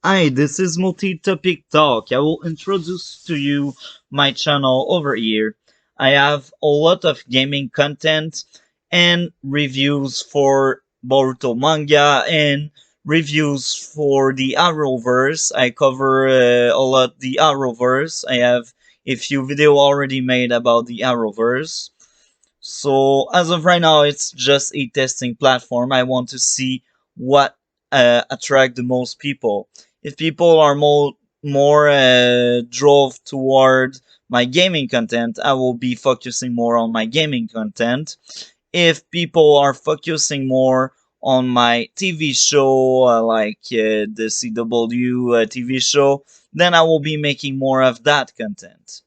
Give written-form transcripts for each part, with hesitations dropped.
Hi, this is Multi-Topic Talk. I will introduce to you my channel over here. I have a lot of gaming content and reviews for Boruto manga and reviews for the Arrowverse. I cover a lot the Arrowverse. I have a few video already made about the Arrowverse. So as of right now, it's just a testing platform. I want to see what attract the most people. If people are more drove toward my gaming content, I will be focusing more on my gaming content. If people are focusing more on my TV show, like the CW TV show, then I will be making more of that content.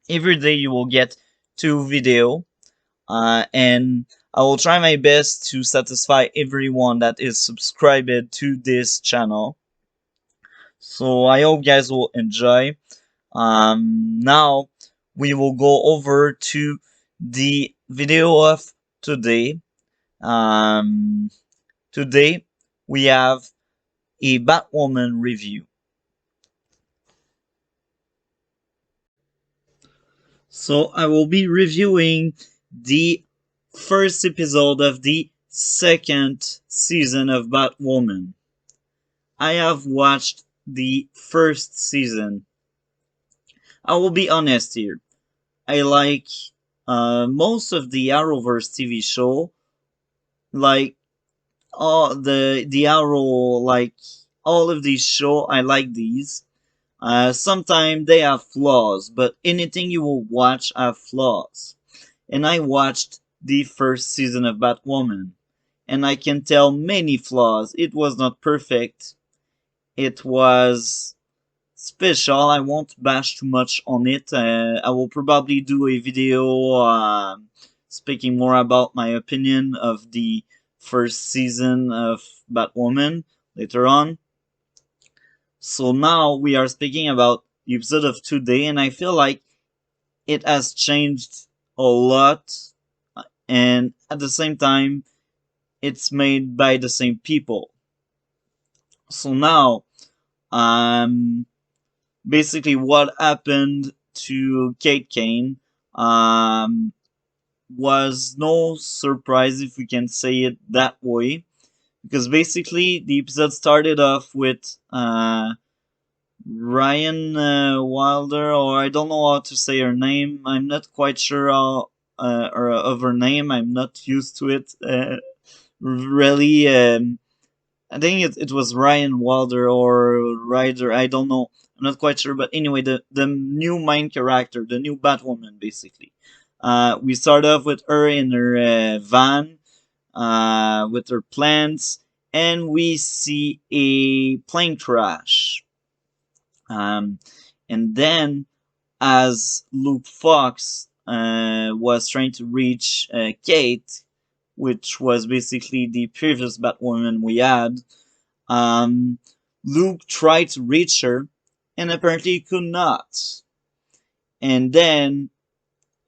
Every day you will get two video and I will try my best to satisfy everyone that is subscribed to this channel. So I hope guys will enjoy. Now we will go over to the video of today. Um, Today we have a Batwoman review. So I will be reviewing the first episode of the second season of Batwoman. I have watched the first season. I will be honest here. I like most of the Arrowverse TV show, like all the Arrow, like all of these show. I like these. Sometimes they have flaws, but anything you will watch have flaws. And I watched the first season of Batwoman, and I can tell many flaws. It was not perfect. It was special. I won't bash too much on it. I will probably do a video speaking more about my opinion of the first season of Batwoman later on. So now we are speaking about the episode of today, and I feel like it has changed a lot, and at the same time, it's made by the same people. So now, um, basically, what happened to Kate Kane, was no surprise if we can say it that way, because basically the episode started off with Ryan Wilder, or I don't know how to say her name. I'm not quite sure how of her name. I'm not used to it. Really, I think it was Ryan Wilder or Ryder. I don't know. I'm not quite sure. But anyway, the new main character, the new Batwoman, basically. We start off with her in her van with her plants, and we see a plane crash. Um, and then, as Luke Fox was trying to reach Kate, which was basically the previous Batwoman we had, um, Luke tried to reach her, and apparently he could not. And then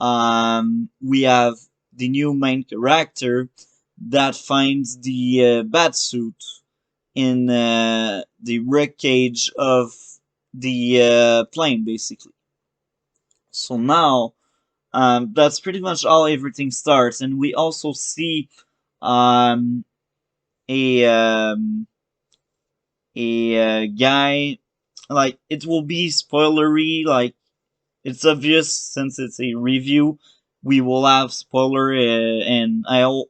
we have the new main character that finds the Batsuit in the wreckage of the plane, basically. So now, that's pretty much how everything starts, and we also see um, a um, guy, like, it will be spoilery, like, it's obvious since it's a review. We will have spoiler, and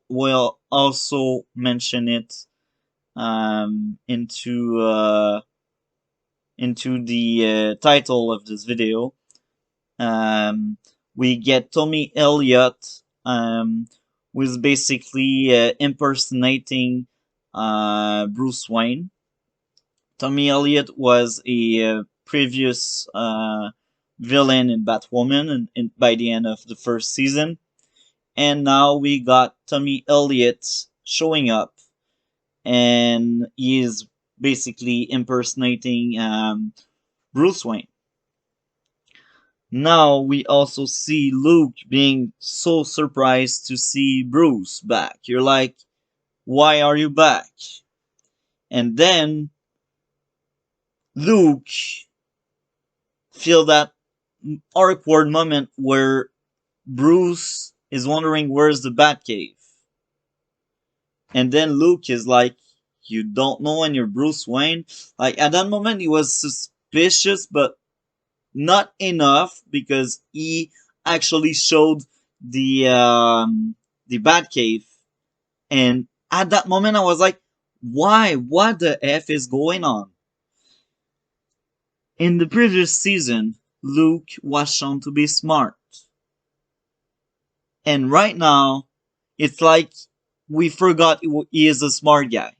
will also mention it into the title of this video. Um, we get Tommy Elliott, who is basically impersonating Bruce Wayne. Tommy Elliott was a previous villain in Batwoman by the end of the first season. And now we got Tommy Elliott showing up, and he is basically impersonating Bruce Wayne. Now we also see Luke being so surprised to see Bruce back. You're like, why are you back? And then Luke feel that awkward moment where Bruce is wondering where's the Batcave. And then Luke is like, you don't know when you're Bruce Wayne? Like, at that moment, he was suspicious, but not enough because he actually showed the Batcave. And at that moment, I was like, why? What the F is going on? In the previous season, Luke was shown to be smart. And right now, it's like we forgot he is a smart guy.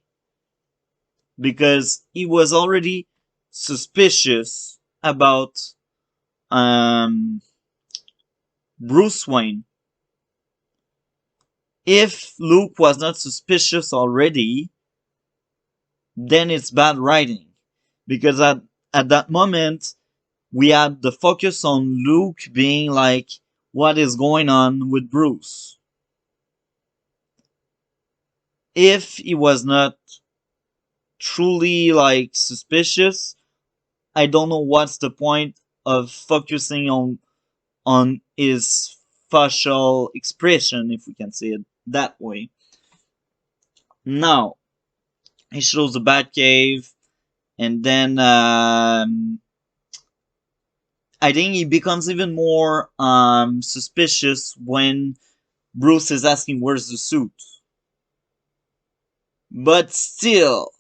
Because he was already suspicious about um, Bruce Wayne. If Luke was not suspicious already, then it's bad writing. Because at that moment, we had the focus on Luke being like, what is going on with Bruce? If he was not truly like suspicious, I don't know what's the point of focusing on his facial expression, if we can say it that way. Now, he shows the Batcave, and then I think he becomes even more suspicious when Bruce is asking where's the suit. But still,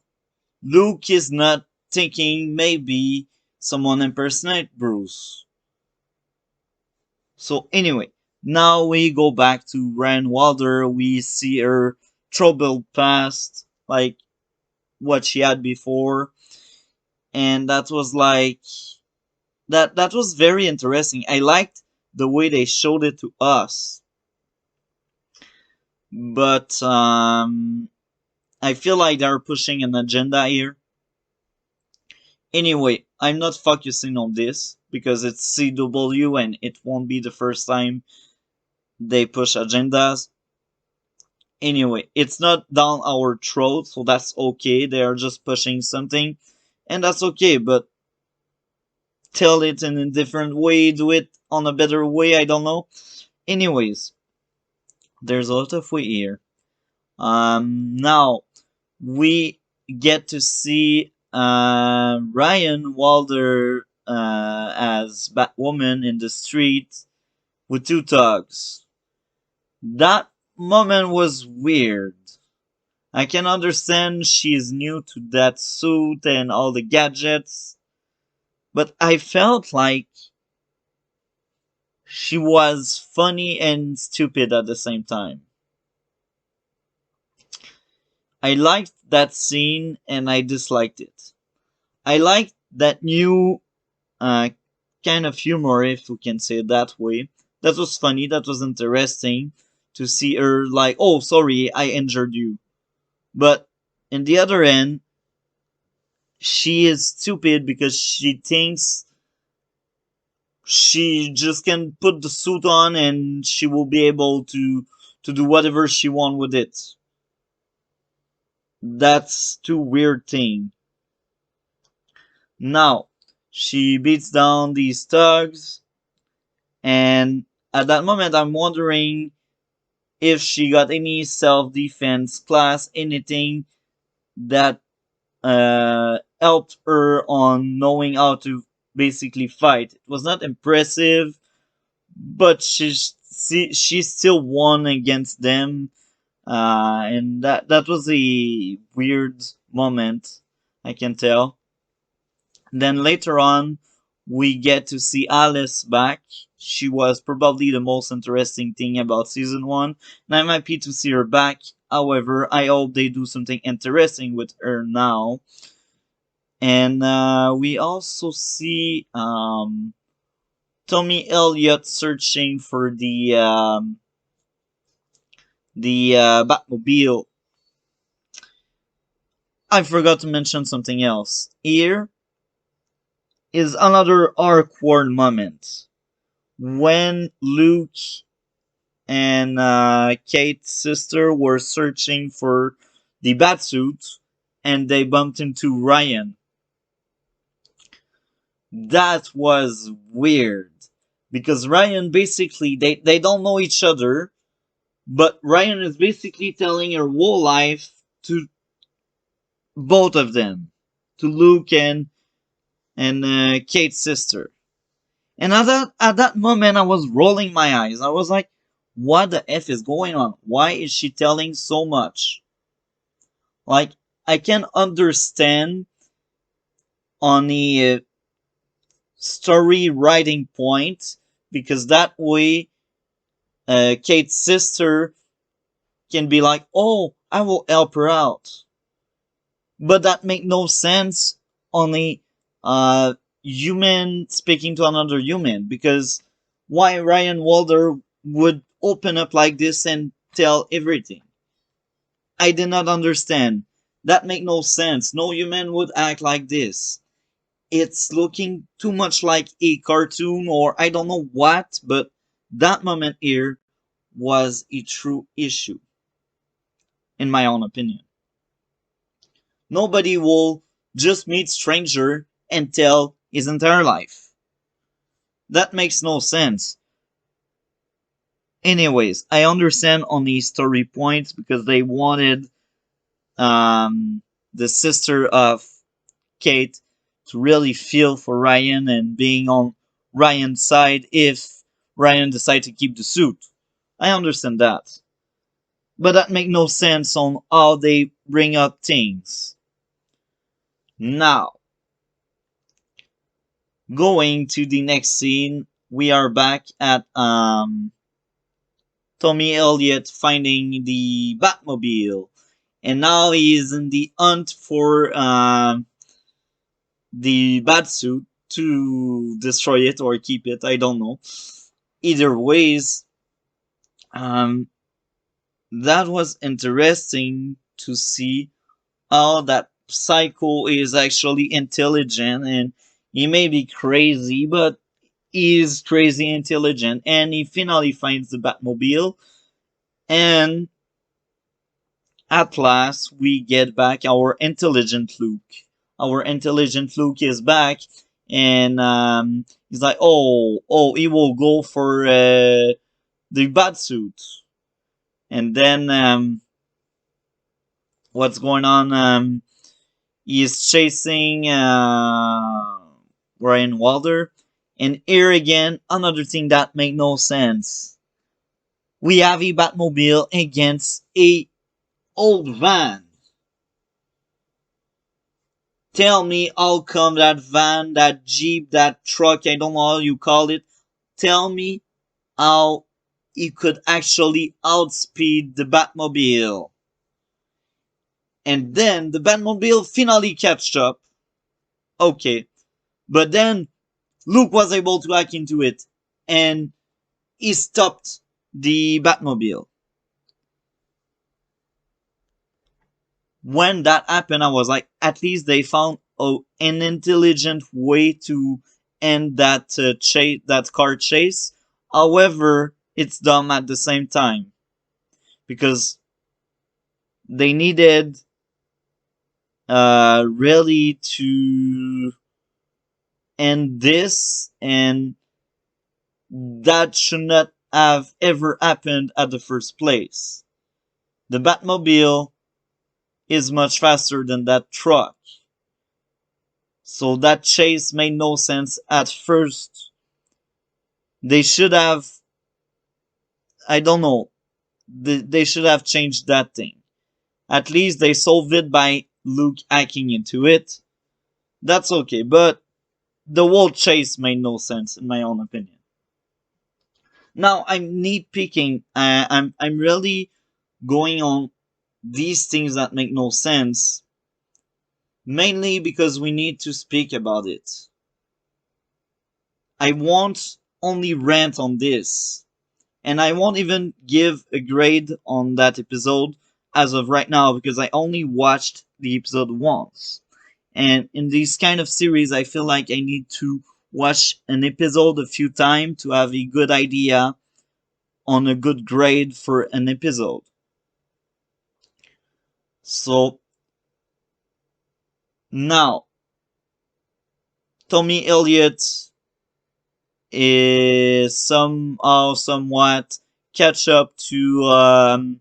Luke is not thinking maybe someone impersonate Bruce. So anyway, now we go back to Ryan Wilder. We see her troubled past, like what she had before, and that was like that was very interesting. I liked the way they showed it to us, but I feel like they're pushing an agenda here. Anyway, I'm not focusing on this because it's CW and it won't be the first time they push agendas. Anyway, it's not down our throat, so that's okay. They are just pushing something, and that's okay, but tell it in a different way, do it on a better way, I don't know. Anyways, there's a lot of way here. Now, we get to see Ryan Wilder as Batwoman in the street with two thugs. That moment was weird. I can understand she's new to that suit and all the gadgets, but I felt like she was funny and stupid at the same time. I liked that scene and I disliked it. I liked that new uh, kind of humor, if we can say it that way. That was funny, that was interesting to see her like, oh, sorry, I injured you. But in the other end, she is stupid because she thinks she just can put the suit on and she will be able to do whatever she want with it. That's too weird thing. Now, she beats down these thugs, and at that moment I'm wondering if she got any self-defense class, anything that helped her on knowing how to basically fight. It was not impressive, but she still won against them, and that was a weird moment, I can tell. Then later on, we get to see Alice back. She was probably the most interesting thing about season one, and I'm happy to see her back. However, I hope they do something interesting with her now. And we also see Tommy Elliott searching for the Batmobile. I forgot to mention something else. Here is another awkward moment when Luke and Kate's sister were searching for the Batsuit, and they bumped into Ryan. That was weird. Because Ryan basically, they don't know each other, but Ryan is basically telling her whole life to both of them. To Luke and Kate's sister. And at that moment, I was rolling my eyes. I was like, what the F is going on? Why is she telling so much? Like, I can understand on the story writing point, because that way, Kate's sister can be like, oh, I will help her out. But that make no sense on a human speaking to another human, because why Ryan Walder would open up like this and tell everything? I did not understand. That make no sense. No human would act like this. It's looking too much like a cartoon or I don't know what, but that moment here was a true issue, in my own opinion. Nobody will just meet stranger and tell his entire life. That makes no sense. Anyways, I understand on the story points because they wanted the sister of Kate to really feel for Ryan and being on Ryan's side if Ryan decides to keep the suit. I understand that. But that makes no sense on how they bring up things. Now, going to the next scene, we are back at Tommy Elliot finding the Batmobile. And now he is in the hunt for the Batsuit to destroy it or keep it. I don't know. Either ways, um, that was interesting to see how that Psycho is actually intelligent, and he may be crazy, but he is crazy intelligent, and he finally finds the Batmobile, and at last we get back our intelligent Luke. Our intelligent Luke is back, and he's like, oh, he will go for the Batsuit. And then what's going on? He's chasing Ryan Walder, and here again, another thing that make no sense. We have a Batmobile against a old van. Tell me how come that van, that jeep, that truck, I don't know how you call it. Tell me how it could actually outspeed the Batmobile. And then the Batmobile finally catched up. Okay. But then Luke was able to hack into it and he stopped the Batmobile. When that happened, I was like, at least they found an intelligent way to end that that car chase. However, it's dumb at the same time because they needed really to end this, and that should not have ever happened at the first place. The Batmobile is much faster than that truck. So that chase made no sense at first. They should have, I don't know, they should have changed that thing. At least they solved it by Luke hacking into it. That's okay, but the whole chase made no sense in my own opinion. Now I'm nitpicking. I'm really going on these things that make no sense, mainly because we need to speak about it. I won't only rant on this, and I won't even give a grade on that episode as of right now because I only watched the episode once. And in this kind of series, I feel like I need to watch an episode a few times to have a good idea on a good grade for an episode. So now, Tommy Elliott is somehow somewhat catch up to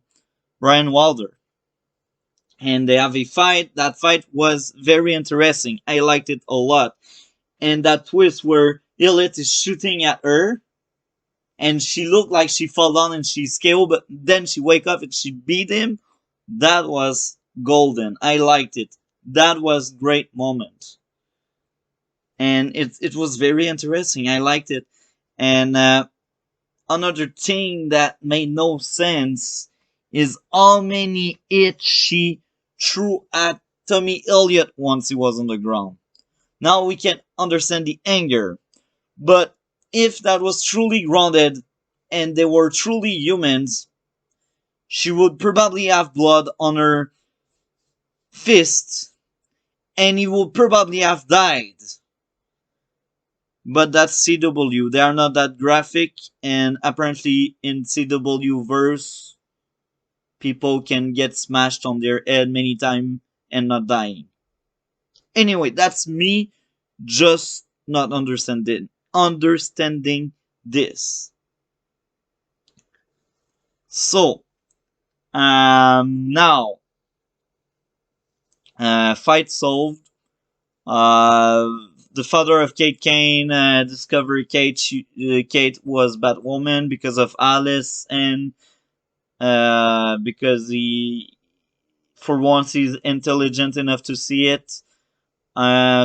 Ryan Wilder. And they have a fight. That fight was very interesting. I liked it a lot. And that twist where Elliot is shooting at her and she looked like she fell down and she's KO, but then she wake up and she beat him. That was golden. I liked it. That was great moment. And it was very interesting. I liked it. And another thing that made no sense is how many hits she threw at Tommy Elliott once he was on the ground. Now we can understand the anger. But if that was truly grounded and they were truly humans, she would probably have blood on her fist and he would probably have died. But that's CW. They are not that graphic, and apparently in CW verse, people can get smashed on their head many times and not dying. Anyway, that's me just not understanding this. So now fight solved. The father of Kate Kane discovered Kate was Batwoman because of Alice and because he, for once, he's intelligent enough to see it.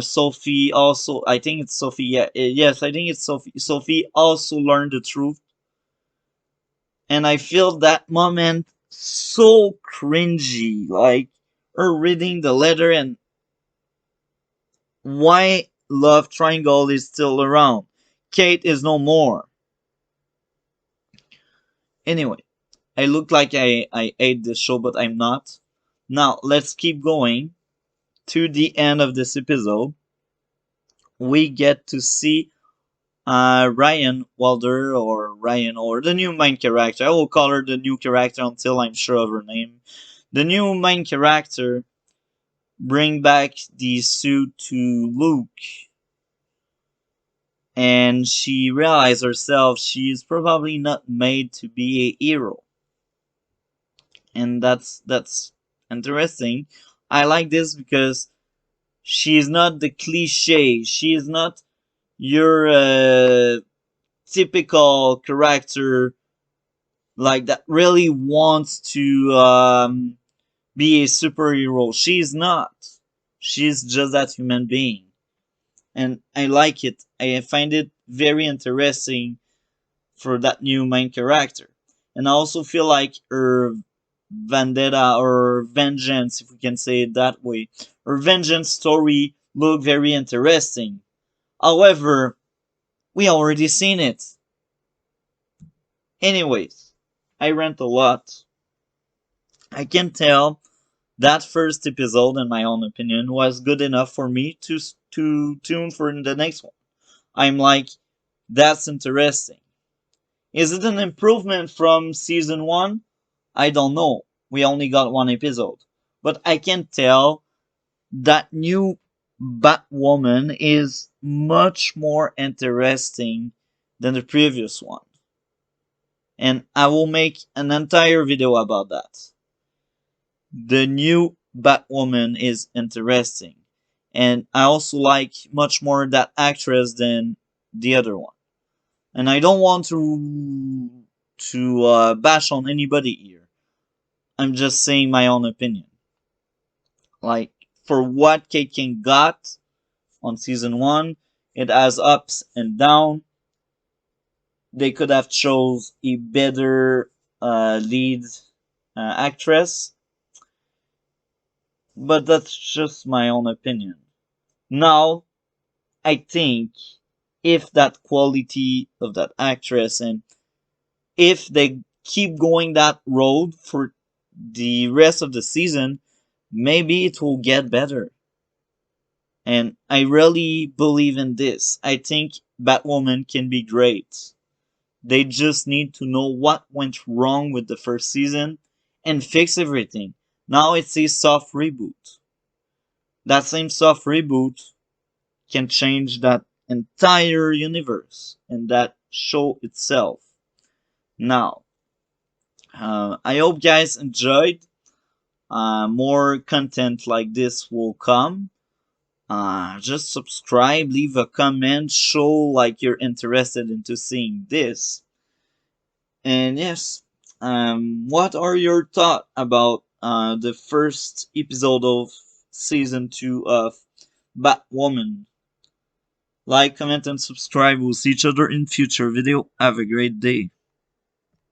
Sophie also, I think it's Sophie. Yeah, yes, I think it's Sophie. Sophie also learned the truth, and I feel that moment so cringy, like her reading the letter and why love triangle is still around. Kate is no more. Anyway, I look like I ate this show, but I'm not. Now, let's keep going to the end of this episode. We get to see Ryan Wilder, or the new main character. I will call her the new character until I'm sure of her name. The new main character bring back the suit to Luke, and she realized herself she's probably not made to be a hero, and that's interesting. I like this because she is not the cliche. She is not your typical character like that really wants to be a superhero. She's not. She's just that human being, and I like it. I find it very interesting for that new main character, and I also feel like her vendetta or vengeance, if we can say it that way, her vengeance story look very interesting. However, we already seen it. Anyways, I rant a lot. I can tell that first episode, in my own opinion, was good enough for me to tune for the next one. I'm like, that's interesting. Is it an improvement from season 1? I don't know. We only got one episode. But I can tell that new Batwoman is much more interesting than the previous one. And I will make an entire video about that. The new Batwoman is interesting. And I also like much more that actress than the other one. And I don't want to bash on anybody here. I'm just saying my own opinion. Like, for what Kate King got on season 1, it has ups and downs. They could have chose a better lead actress, but that's just my own opinion. Now, I think if that quality of that actress and if they keep going that road for the rest of the season, maybe it will get better. And I really believe in this. I think Batwoman can be great. They just need to know what went wrong with the first season and fix everything. Now it's a soft reboot. That same soft reboot can change that entire universe and that show itself. Now, I hope guys enjoyed. More content like this will come. Just subscribe, leave a comment, show like you're interested into seeing this. And yes, what are your thoughts about the first episode of season 2 of Batwoman? Like, comment, and subscribe. We'll see each other in future video. Have a great day.